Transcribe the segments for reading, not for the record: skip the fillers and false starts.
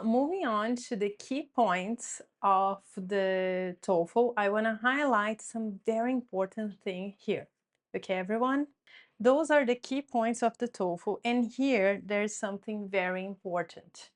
Moving on to the key points of the TOEFL, I want to highlight some very important thing here. Okay, everyone? Those are the key points of the TOEFL, and here there's something very important,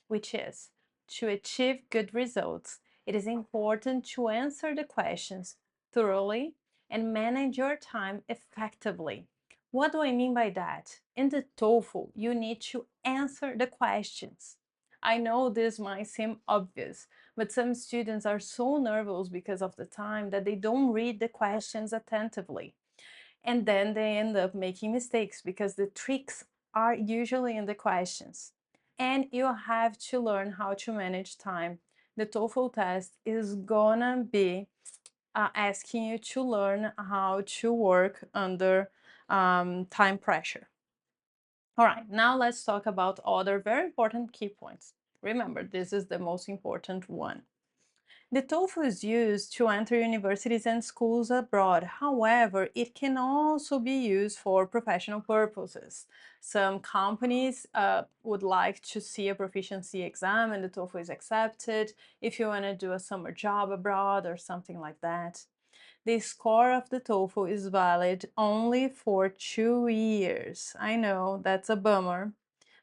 which is to achieve good results. It is important to answer the questions thoroughly and manage your time effectively. What do I mean by that? In the TOEFL, you need to answer the questions. I know this might seem obvious, but some students are so nervous because of the time that they don't read the questions attentively. And then they end up making mistakes because the tricks are usually in the questions. And you have to learn how to manage time. The TOEFL test is gonna be asking you to learn how to work under time pressure. All right, now let's talk about other very important key points. Remember, this is the most important one. The TOEFL is used to enter universities and schools abroad. However, it can also be used for professional purposes. Some companies would like to see a proficiency exam and the TOEFL is accepted if you want to do a summer job abroad or something like that. The score of the TOEFL is valid only for 2 years. I know that's a bummer,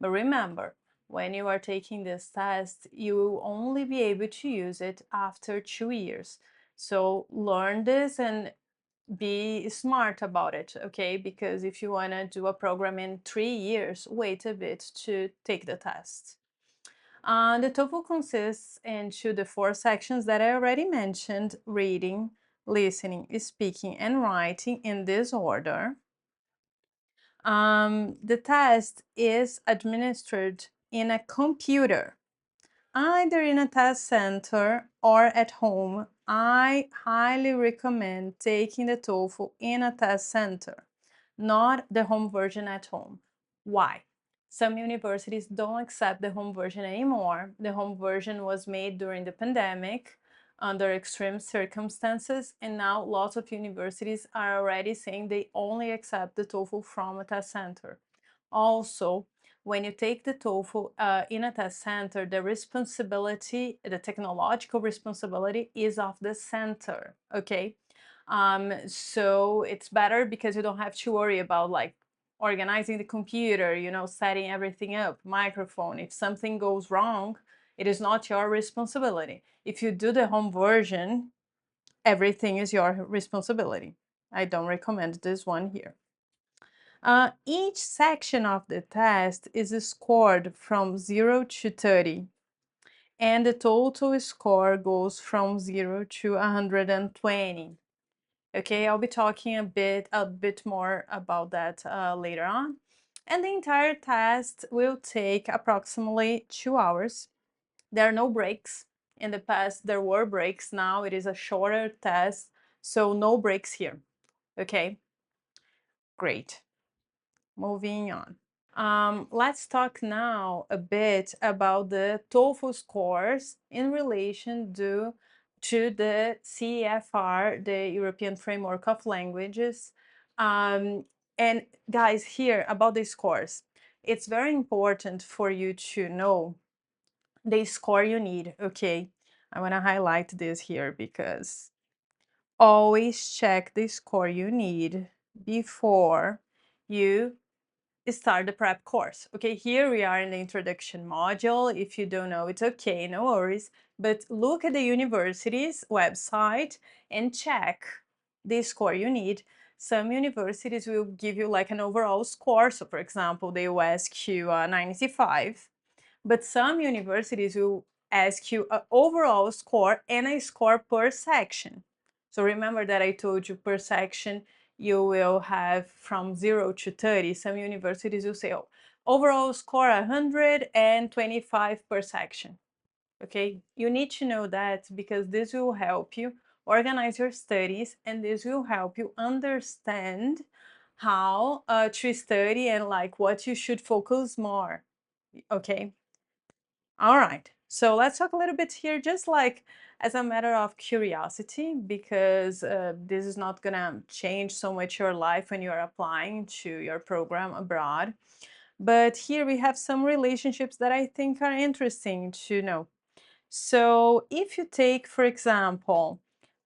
but remember, when you are taking this test, you will only be able to use it after 2 years. So learn this and be smart about it, okay? Because if you want to do a program in 3 years, wait a bit to take the test. The TOEFL consists into the 4 sections that I already mentioned: reading, listening, speaking, and writing in this order. The test is administered in a computer, either in a test center or at home. I highly recommend taking the TOEFL in a test center, not the home version at home. Why? Some universities don't accept the home version anymore. The home version was made during the pandemic under extreme circumstances, and now lots of universities are already saying they only accept the TOEFL from a test center. Also, when you take the TOEFL in a test center, the responsibility, the technological responsibility is of the center, okay? So it's better because you don't have to worry about like organizing the computer, you know, setting everything up, microphone. If something goes wrong, it is not your responsibility. If you do the home version, everything is your responsibility. I don't recommend this one here. Each section of the test is scored from 0 to 30, and the total score goes from 0 to 120. Okay, I'll be talking a bit more about that later on. And the entire test will take approximately 2 hours. There are no breaks. In the past, there were breaks. Now it is a shorter test, so no breaks here. Okay, great. Moving on. Let's talk now a bit about the TOEFL scores in relation to the CEFR, the European Framework of Languages. And guys, here about the scores, it's very important for you to know the score you need, okay? I want to highlight this here because always check the score you need before you start the prep course. Okay, here we are in the introduction module. If you don't know, it's okay, no worries. But look at the university's website and check the score you need. Some universities will give you like an overall score. So for example, they will ask you 95, but some universities will ask you an overall score and a score per section. So remember that I told you per section you will have from 0 to 30. Some universities will say, oh, overall score 125 per section. Okay, you need to know that because this will help you organize your studies and this will help you understand how to study and like what you should focus more. Okay. All right, so let's talk a little bit here, just like as a matter of curiosity, because this is not gonna change so much your life when you're applying to your program abroad. But here we have some relationships that I think are interesting to know. So if you take, for example,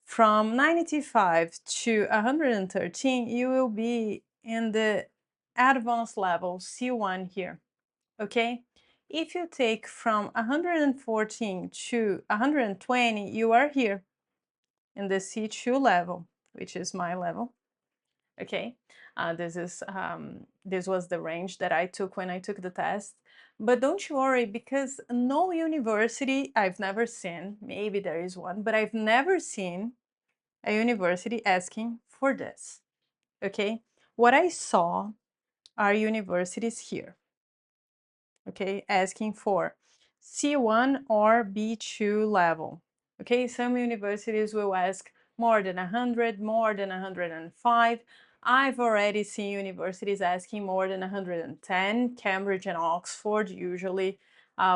from 95 to 113, you will be in the advanced level, C1 here, okay? If you take from 114 to 120, you are here in the C2 level, which is my level, okay? This was the range that I took when I took the test. But don't you worry, because no university I've never seen, maybe there is one, but I've never seen a university asking for this, okay? What I saw are universities here, okay, asking for C1 or B2 level, okay? Some universities will ask more than 100, more than 105. I've already seen universities asking more than 110. Cambridge and Oxford usually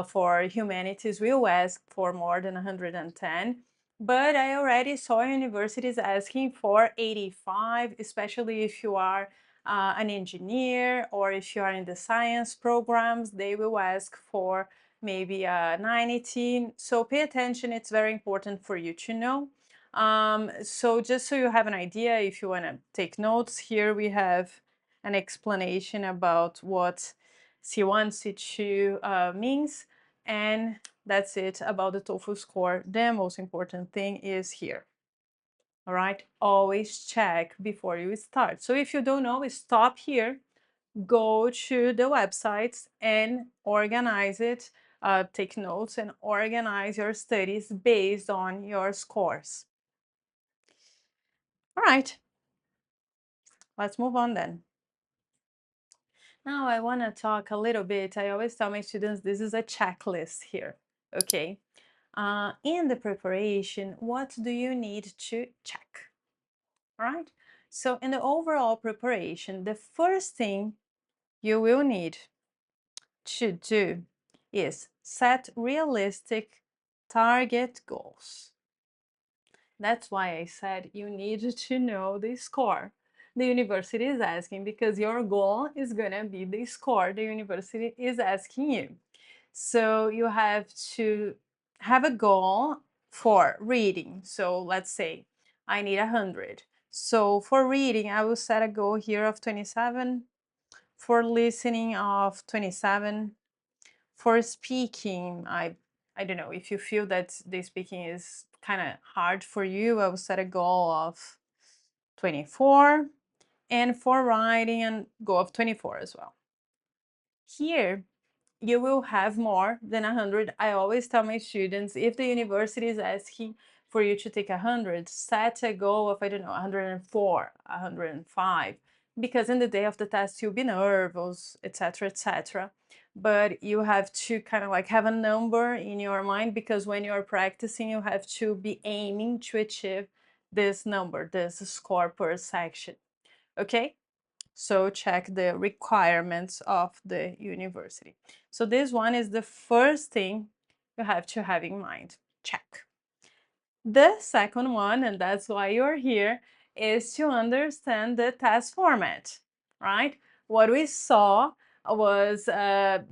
for humanities will ask for more than 110. But I already saw universities asking for 85, especially if you are an engineer, or if you are in the science programs, they will ask for maybe a 90. So pay attention, it's very important for you to know. So just so you have an idea, if you want to take notes, here we have an explanation about what C1, C2 means, and that's it about the TOEFL score. The most important thing is here. All right, always check before you start. So if you don't know, stop here, go to the websites and organize it, take notes and organize your studies based on your scores. All right, let's move on then. Now I want to talk a little bit. I always tell my students this is a checklist here, okay? In the preparation, what do you need to check? All right, so in the overall preparation, the first thing you will need to do is set realistic target goals. That's why I said you need to know the score the university is asking, because your goal is going to be the score the university is asking you. So you have to have a goal for reading. So let's say I need 100. So for reading, I will set a goal here of 27. For listening of 27. For speaking, I don't know, if you feel that the speaking is kind of hard for you, I will set a goal of 24. And for writing, a goal of 24 as well. Here, you will have more than 100. I always tell my students, if the university is asking for you to take 100, set a goal of, I don't know, 104, 105, because in the day of the test, you'll be nervous, etc., etc. But you have to kind of like have a number in your mind, because when you're practicing, you have to be aiming to achieve this number, this score per section, okay? So check the requirements of the university. So this one is the first thing you have to have in mind. Check. The second one, and that's why you're here, is to understand the test format, right? What we saw was,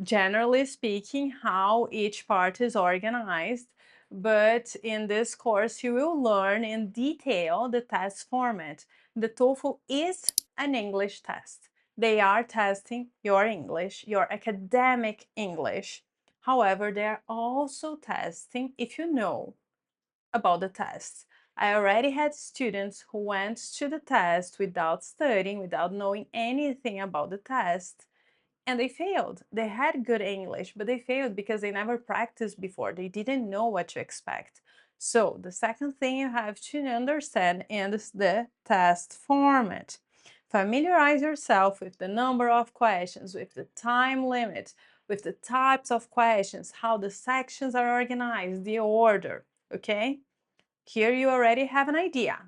generally speaking, how each part is organized. But in this course, you will learn in detail the test format. The TOEFL is an English test. They are testing your English, your academic English. However, they are also testing if you know about the test. I already had students who went to the test without studying, without knowing anything about the test, and they failed. They had good English, but they failed because they never practiced before. They didn't know what to expect. So the second thing you have to understand is the test format. Familiarize yourself with the number of questions, with the time limit, with the types of questions, how the sections are organized, the order, okay? Here you already have an idea,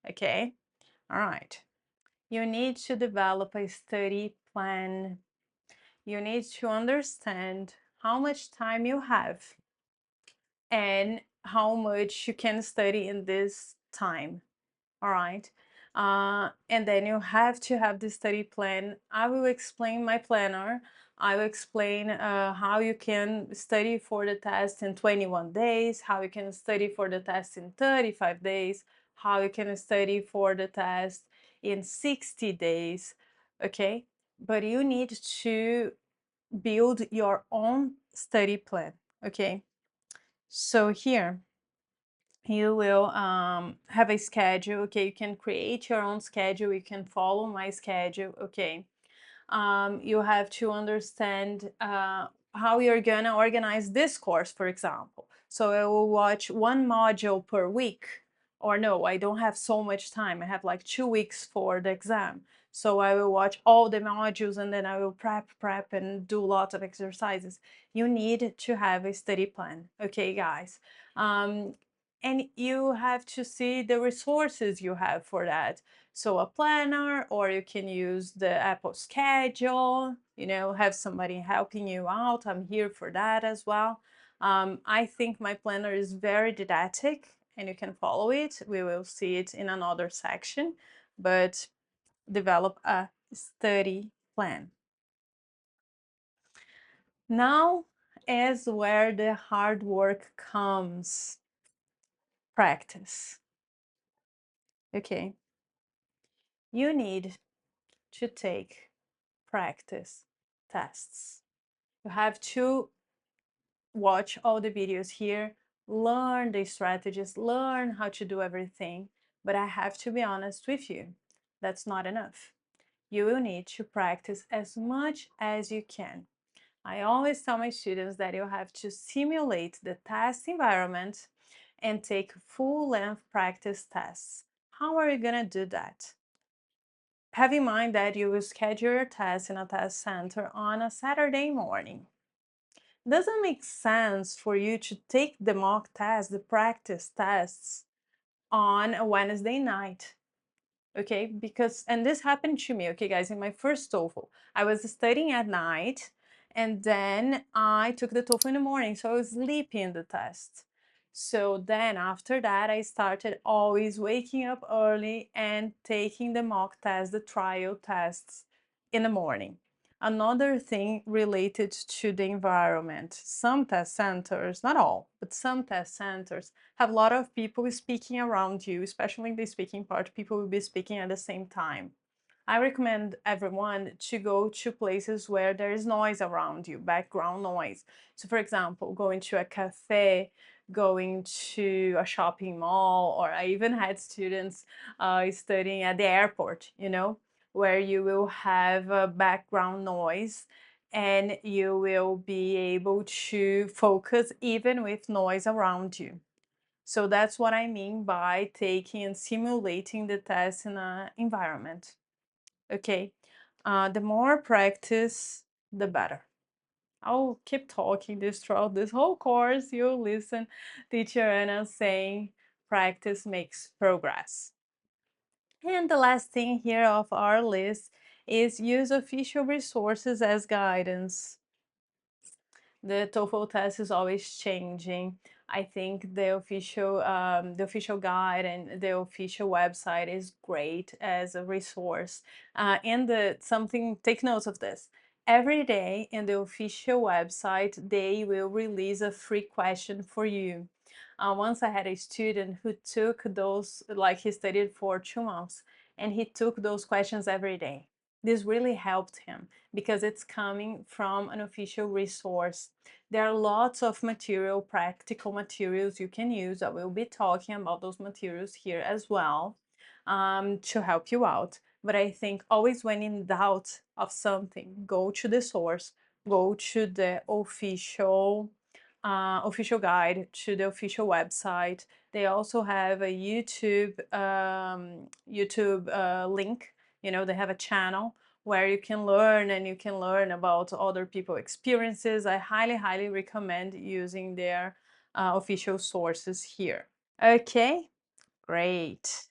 okay? All right. You need to develop a study plan. You need to understand how much time you have and how much you can study in this time, all right? And then you have to have the study plan. I will explain my planner. I will explain how you can study for the test in 21 days, how you can study for the test in 35 days, how you can study for the test in 60 days, okay? But you need to build your own study plan, okay? So here, you will have a schedule, okay? You can create your own schedule, you can follow my schedule, okay? You have to understand how you're gonna organize this course, for example. So I will watch one module per week, or no, I don't have so much time. I have like 2 weeks for the exam. So I will watch all the modules and then I will prep and do lots of exercises. You need to have a study plan, okay, guys? And you have to see the resources you have for that. So a planner, or you can use the Apple schedule, you know, have somebody helping you out. I'm here for that as well. I think my planner is very didactic and you can follow it. We will see it in another section, but develop a study plan. Now is where the hard work comes. Practice. Okay. You need to take practice tests. You have to watch all the videos here, learn the strategies, learn how to do everything. But I have to be honest with you, that's not enough. You will need to practice as much as you can. I always tell my students that you have to simulate the test environment and take full-length practice tests. How are you going to do that? Have in mind that you will schedule your test in a test center on a Saturday morning. Doesn't make sense for you to take the mock test, the practice tests, on a Wednesday night. Okay, because, and this happened to me, okay, guys, in my first TOEFL. I was studying at night and then I took the TOEFL in the morning, so I was sleeping in the test. So then after that, I started always waking up early and taking the mock test, the trial tests in the morning. Another thing related to the environment, some test centers, not all, but some test centers have a lot of people speaking around you, especially in the speaking part, people will be speaking at the same time. I recommend everyone to go to places where there is noise around you, background noise. So for example, going to a cafe, going to a shopping mall, or I even had students studying at the airport, you know, where you will have a background noise and you will be able to focus even with noise around you. So that's what I mean by taking and simulating the test in an environment. Okay, the more practice, the better. I'll keep talking this throughout this whole course. You'll listen teacher Anna saying practice makes progress. And the last thing here of our list is use official resources as guidance. The TOEFL test is always changing. I think the official guide and the official website is great as a resource. And something, take notes of this. Every day in the official website, they will release a free question for you. Once I had a student who took those, like he studied for 2 months, and he took those questions every day. This really helped him because it's coming from an official resource. There are lots of material, practical materials you can use. I will be talking about those materials here as well to help you out. But I think always when in doubt of something, go to the source, go to the official guide, to the official website. They also have a YouTube link. You know, they have a channel where you can learn and you can learn about other people's experiences. I highly recommend using their official sources here. Okay, great.